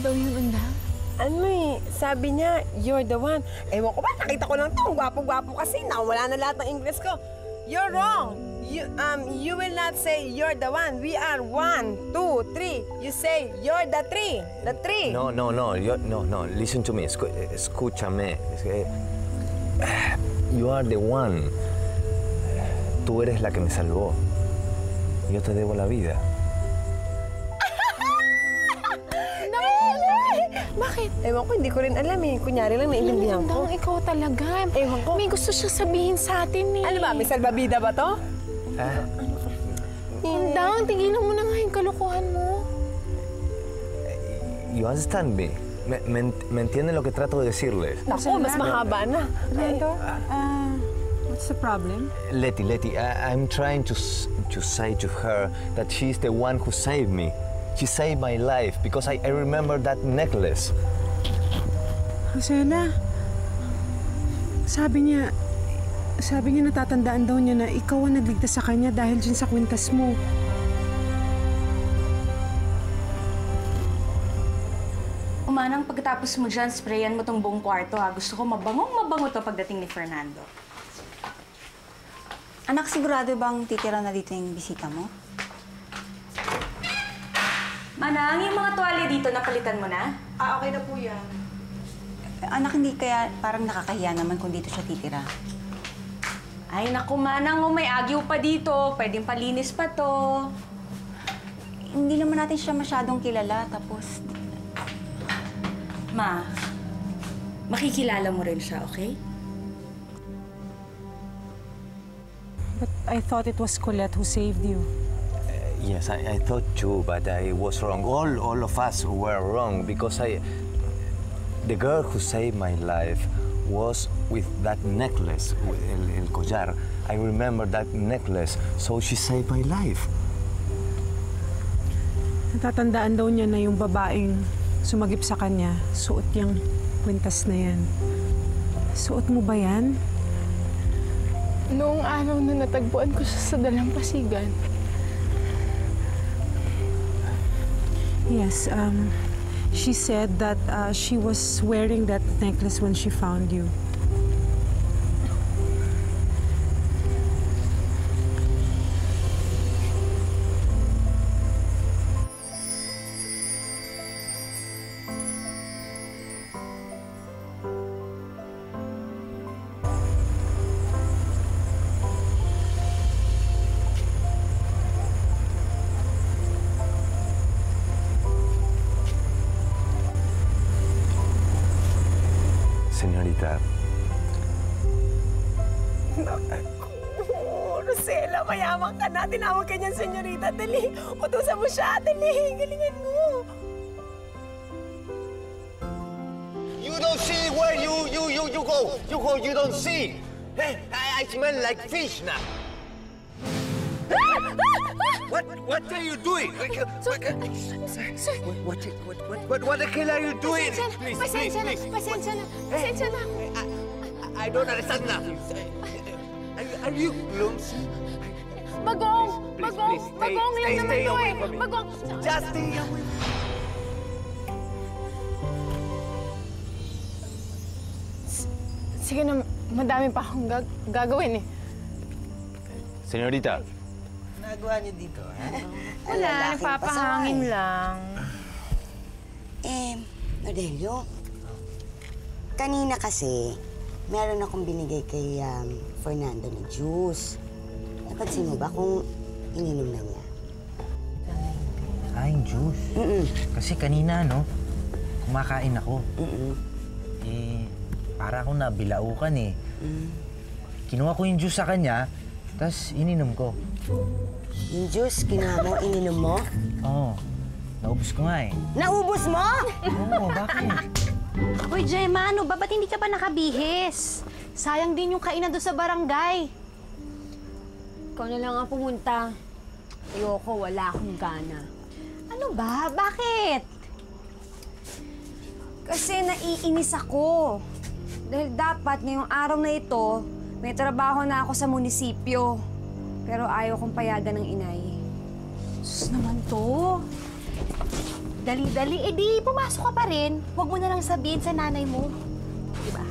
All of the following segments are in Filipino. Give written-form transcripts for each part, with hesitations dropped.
daw yung undang? Ano eh, sabi niya, you're the one. Ewan ko ba, nakita ko lang to. Ang gwapo-gwapo kasi. Nawala na lahat ng English ko. You're wrong. You will not say you're the one. We are 1, 2, 3. You say you're the 3. The 3. No. No. Listen to me. Escúchame. You are the one. Tú eres la que me salvó. Yo te debo la vida. Bakit? Ewan ko, hindi ko rin alam eh. Kunyari lang, naiintindihan ko. Undang, ikaw talaga. Ewan ko. May gusto siya sabihin sa atin eh. Ano ba, may salbabida ba to? Undang, tigilan mo na nga yung kalukuhan mo. You understand me? Me entienden lo que trato de decirles? Ako, mas mahaba na. What's the problem? Letty, I'm trying to say to her that she's the one who saved me. She saved my life because I remember that necklace. Rosella, sabi niya natatandaan daw niya na ikaw ang nagligtas sa kanya dahil dyan sa kwintas mo. Umanang pagkatapos mo dyan, sprayan mo tong buong kwarto ha. Gusto ko mabango to pagdating ni Fernando. Anak, sigurado bang titira na dito yung bisita mo? Manang, yung mga tuwalya dito, napalitan mo na? Okay na po yan. Anak, hindi kaya parang nakakahiya naman kung dito siya titira. Ay, naku, Manang, may agyo pa dito. Pwedeng palinis pa to. Hindi naman natin siya masyadong kilala, tapos... Ma, makikilala mo rin siya, okay? But I thought it was Colette who saved you. Yes, I thought too, but I was wrong. All of us were wrong because the girl who saved my life was with that necklace, el collar. I remember that necklace, so she saved my life. Natatandaan daw niya na yung babaeng sumagip sa kanya, suot yung kwintas na yan. Suot mo ba yan? Noong araw na natagpuan ko siya sa dalampasigan. Yes, she said that she was wearing that necklace when she found you. Señorita. Rosella, mayaman ka na. Tinawag ka niyan, senyorita. Dali, utusan mo siya. Dali, galingan mo. You don't see where you go. You don't see. Hey, I smell like fish now. What are you doing? What the hell are you doing? Pasensya na. I don't understand now. Are you clumsy? Bagong lang naman to eh. Bagong. Just stay away. Sige na, madami pa akong gagawin eh. Señorita. Nagawa niyo dito, ha? Wala, nagpapahangin lang. Rodelio, kanina kasi, meron akong binigay kay Fernando na juice. Napansin mo ba kung ininom na niya? Kain juice? Kasi kanina, no, kumakain ako. Para akong nabilaukan eh. Kinuha ko yung juice sa kanya, tapos ininom ko. Yung juice, kinuha mo, ininom mo? Oo. Naubos ko nga eh. Naubos mo? Oo, bakit? Uy, Gemma, ano ba? Ba't hindi ka pa nakabihis? Sayang din yung kainan doon sa barangay. Ikaw na lang ang pumunta. Ayoko, wala akong gana. Ano ba? Bakit? Kasi naiinis ako. Dahil dapat ngayong araw na ito, may trabaho na ako sa munisipyo. Pero ayaw kong payagan ng inay. Sus naman to. dali-dali. Eh di, pumasok ka pa rin. Huwag mo na lang sabihin sa nanay mo. Diba?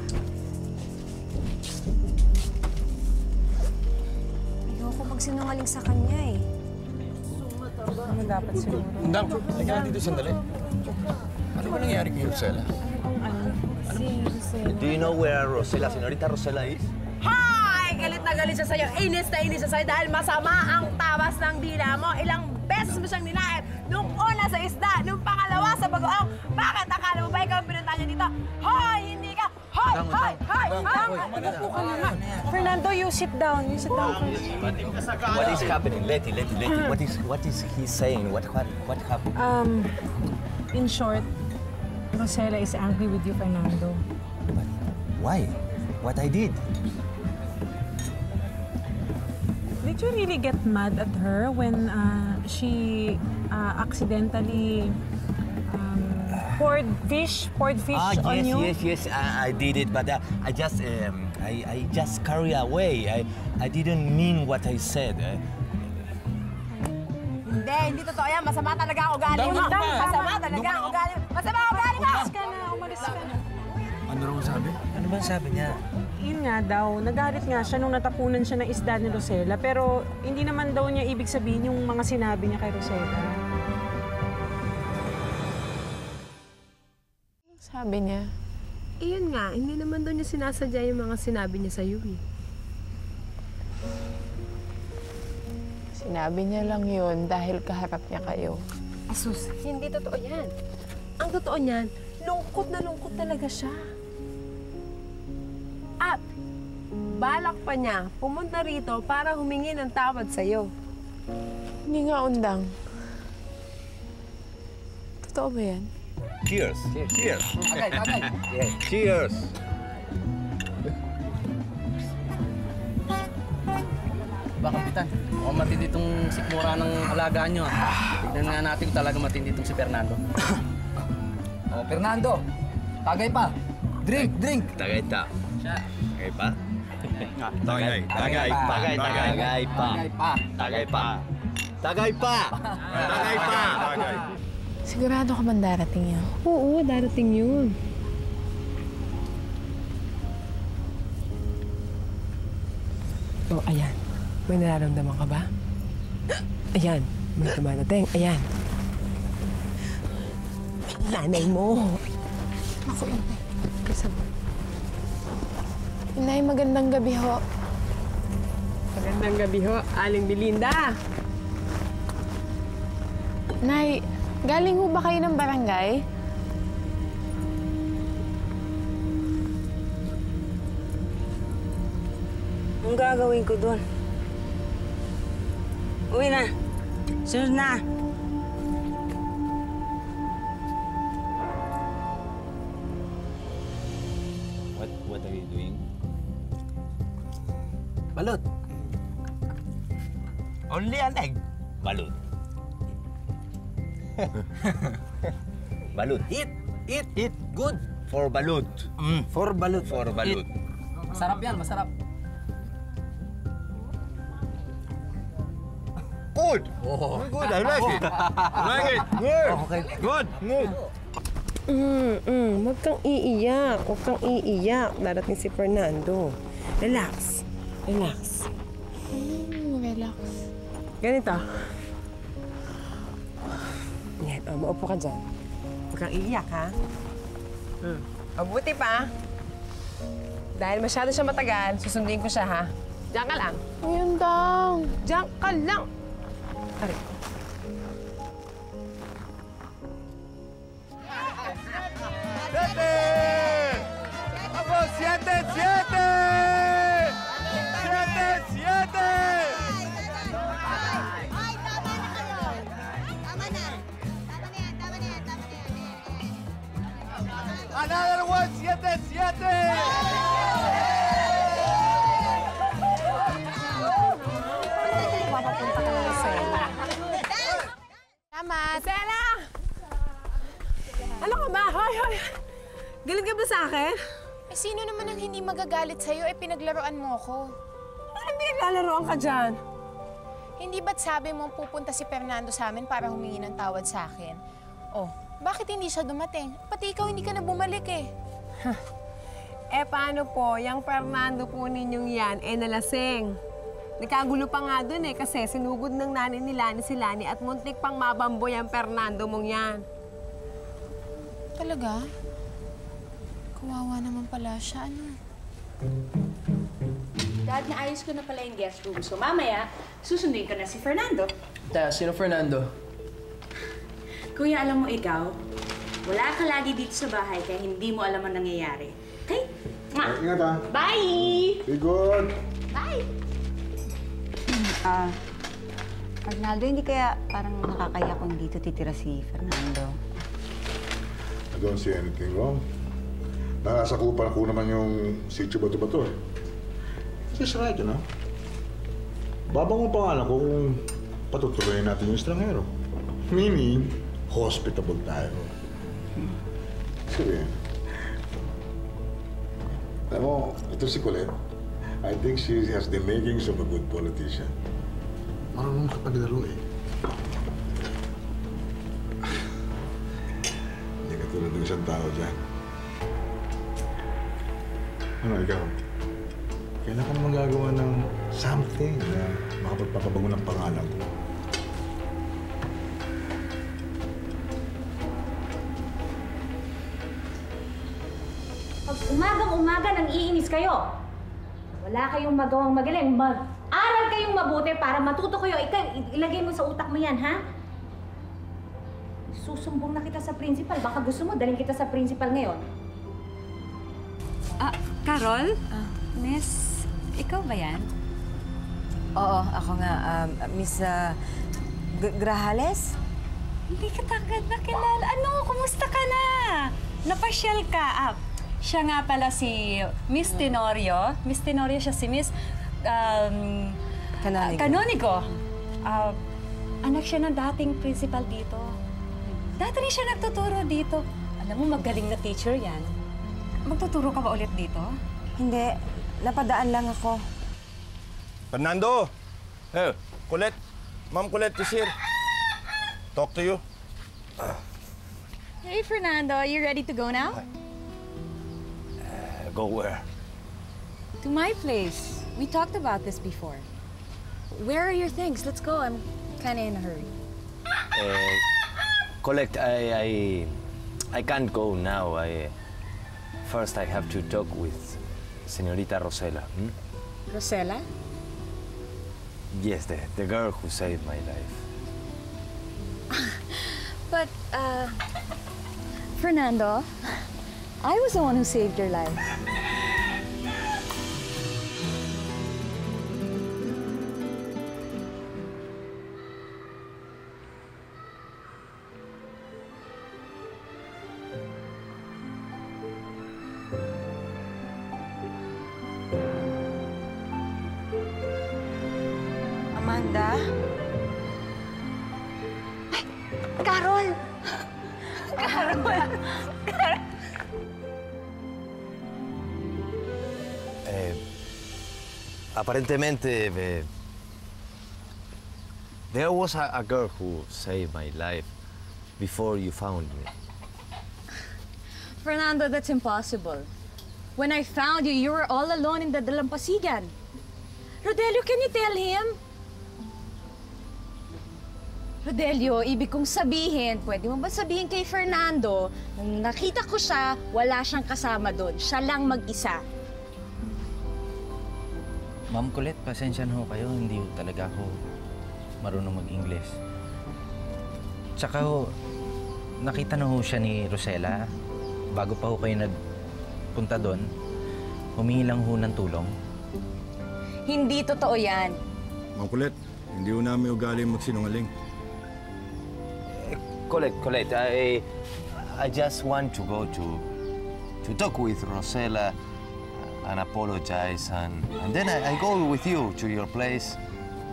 Ayoko magsinungaling sa kanya eh. Ano dapat siguro? Undang, halika dito sandali. Ano ba nangyari kay Rosella? Do you know where Rosella, señorita Rosella is? Hi! Galit na galit siya sa'yo. Inis na inis siya sa'yo dahil masama ang tawas ng dila mo. Ilang beses mo siyang nilait. Nung una sa isda, nung pangalawa sa bagoong. Bakit akala mo ba ikaw ang pinunta niya dito? Hoy! Hindi ka! Hoy! Hoy! Hoy! Fernando, you sit down. You sit down first. What is happening? Letty. What is he saying? What happened? In short, Rosella is angry with you, Fernando. But why? What I did? Did you really get mad at her when she accidentally poured fish on you? Yes, I did it, but I just carry away. I didn't mean what I said. Hindi totoo yan. Masama talaga ang ugali mo. Masama talaga ang ugali mo. Masama ang ugali mo! Umalis ka na. Ano raw sabi? Ano ba sabi niya? Yun nga daw, nagalit nga siya nung natapunan siya ng isda ni Rosella, pero hindi naman daw niya ibig sabihin yung mga sinabi niya kay Rosella. Sabi niya. Iyon nga, hindi naman daw niya sinasadya yung mga sinabi niya sa'yo eh. Sinabi niya lang yun dahil kaharap niya kayo. Asus, hindi totoo yan. Ang totoo niyan, lungkot na lungkot talaga siya. At balak pa niya pumunta rito para humingi ng tawad sa'yo. Hindi nga, Undang. Totoo ba yan? Cheers. Cheers. Tagay. Yeah. Cheers. Ba, Kapitan? Mukhang matindi itong sikmura ng alagaan nyo. Tignan nga natin kung talaga matindi itong si Fernando. Oh, Fernando, tagay pa. Drink. Tagay ta. Siya. Tagay pa? Tagay pa. Tagay pa. Sigurado ka man darating yan? Oo, darating yun. Oh, ayan. May nararamdaman ka ba? Ayan, may dumadating. Ayan. Nanay mo. Ako, Inay. Inay, magandang gabi ho. Magandang gabi ho, Aling Belinda. Nay, galing ho ba kayo ng barangay? Ang gagawin ko doon? Uwi na. Sunod na. What are you doing? Balot. Only an egg. Balut. Balut. Eat. Good. For balut. For balut. For balut. Masarap yan, masarap. Good. Good. I like it. Good. Okay. Good. Huwag kang iiyak. Huwag kang iiyak. Darating si Fernando. Relax. Relax. Ganito. Yan, maupo ka dyan. Huwag kang iiyak, ha? Mabuti pa. Dahil masyado siya matagal, susundin ko siya, ha? Diyan ka lang. Uy, Undang. Diyan ka lang. Ari. Another one. 7. Papapunta ka na sa Salamat. Stella! Ano ka ba? Hoy! Galit ka ba sa akin? Eh, sino naman ang hindi magagalit sa'yo? Eh, pinaglaruan mo ko. Ano pinaglalaroan ka dyan? Hindi ba't sabi mo pupunta si Fernando sa amin para humingi ng tawad sa akin? Oh, Bakit hindi siya dumating? Pati ikaw hindi ka na bumalik eh. Eh, paano po? Yung Fernando po ninyong yan, nalasing. Nagkagulo pa nga dun kasi sinugod ng nanay ni Lani si Lani at muntik pang mabamboy ang Fernando mong yan. Talaga? Kawawa naman pala siya, ano? Dad, naayos ko na pala yung guest room. So mamaya, susunduin ko na si Fernando. Taya, sino Fernando? Kuya, alam mo ikaw, wala ka lagi dito sa bahay kaya hindi mo alam ang nangyayari. Okay? Ingat ha. Bye! Be good. Bye! Arnaldo, hindi kaya parang nakakaya kung dito titira si Fernando? I don't see anything wrong. Nakasakupan ko naman yung sitio bato-bato eh. Just right, you know? Babang ang pangalan ko kung patutuloy natin yung estrangero. Meaning, hospitable tayo. Sige. Alam mo, ito si Colette. I think she has the makings of a good politician. Marunong kapaglaro eh. Hindi ka tulad ng isang tao dyan. Ano, ikaw? Kailan ka naman gagawa ng something na makapagpapabago ng pangalan ko? Pag umagang-umaga nang iinis kayo, wala kayong magawang magaling. Mag-aral kayong mabuti para matuto kayo. Ilagay mo sa utak mo yan, ha? Susumbong na kita sa principal. Baka gusto mo, dalhin kita sa principal ngayon. Carol? Miss, ikaw ba yan? Oo, ako nga. Miss Grajales? Hindi kita agad nakilala. Ano? Kumusta ka na? Napasyal ka. Siya nga pala si Miss Tenorio. Miss Tenorio siya si Miss Canonigo. Anak siya ng dating principal dito. Dati rin siya nagtuturo dito. Alam mo, magaling na teacher yan. Magtuturo ka ba ulit dito? Hindi. Napadaan lang ako. Fernando! Hey, Colette. Ma'am Colette is here. Talk to you. Hey, Fernando. You ready to go now? Go where? To my place. We talked about this before. Where are your things? Let's go. I'm kind of in a hurry. Collect, I can't go now. First, I have to talk with Señorita Rosela. Rosela? Yes, the girl who saved my life. But, Fernando, I was the one who saved your life. Amanda? Ay, Carol! Aparentemente, there was a girl who saved my life before you found me. Fernando, that's impossible. When I found you, you were all alone in the Dalampasigan. Rodelio, can you tell him? Rodelio, ibig kong sabihin, pwede mo ba sabihin kay Fernando, nung nakita ko siya, wala siyang kasama doon. Siya lang mag-isa. Ma'am Colette, pasensya na ho kayo. Hindi ho talaga ako marunong mag-Ingles. Tsaka ho, nakita na ho siya ni Rosela. Bago pa ho kayo nagpunta doon, humingi lang ho ng tulong. Hindi totoo yan. Ma'am Colette, hindi ho namin ugali magsinungaling. Colette, I just want to go to talk with Rosela and apologize, and then I go with you to your place.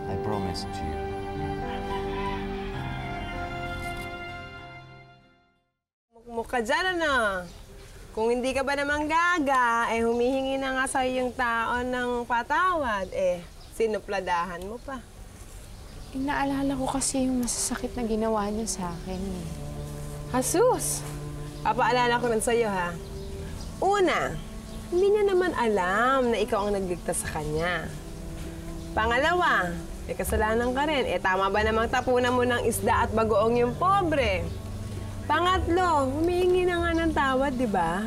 I promise to you. Mukmuk ka dyan, ano? Kung hindi ka ba naman gaga, humihingi na nga sa'yo yung taon ng patawad, sinupladahan mo pa. Naalala ko kasi yung masasakit na ginawa niya sa akin. Jesus! Papaalala ko rin sa'yo, ha? Una, hindi niya naman alam na ikaw ang nagligtas sa kanya. Pangalawa, may kasalanan ka rin. Tama ba namang tapunan mo ng isda at bagoong yung pobre? Pangatlo, humihingi na nga ng tawad, di ba?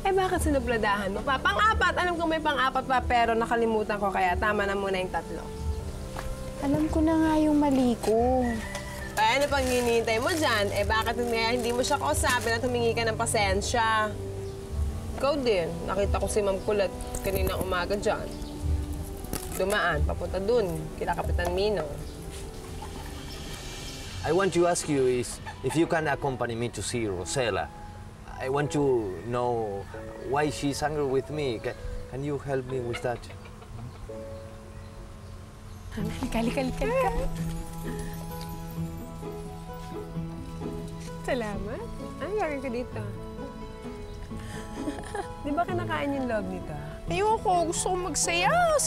Bakit sinubladahan mo pa? Pang-apat, alam ko may pang-apat pa, pero nakalimutan ko, kaya tama na muna yung 3. Alam ko na nga yung mali ko. Ano pang hinihintay mo dyan? Bakit hindi mo siya kausapin at humingi ka ng pasensya? Ikaw din, nakita ko si Ma'am Kulat kaninang umaga dyan. Dumaan, papunta dun, kila Kapitan Mino. I want to ask you is if you can accompany me to see Rosella. I want to know why she's angry with me. Can you help me with that? Halika. Salamat. Ay, gagawin ko dito. Di ba kinakain yung loob nito? Ayoko, gusto kong magsayaw.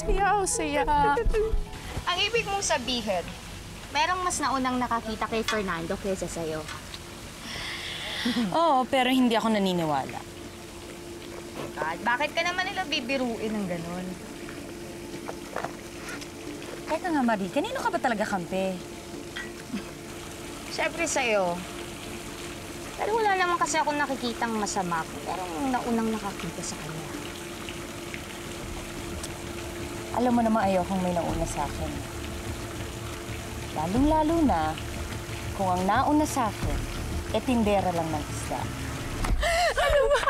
Ang ibig mong sabihin, merong mas naunang nakakita kay Fernando kaysa sa'yo. Oo, pero hindi ako naniniwala. God, bakit ka naman nila bibiruin ng ganun? Teka nga, Marie, kanino ka ba talaga kampe? Siyempre sa'yo. Pero wala naman kasi akong nakikitang masama ko. Pero naunang nakakita sa kanya. Alam mo naman ayokong may nauna sa akin. Lalong-lalo na kung ang nauna sa akin, tindera lang ng isda. Ano ba?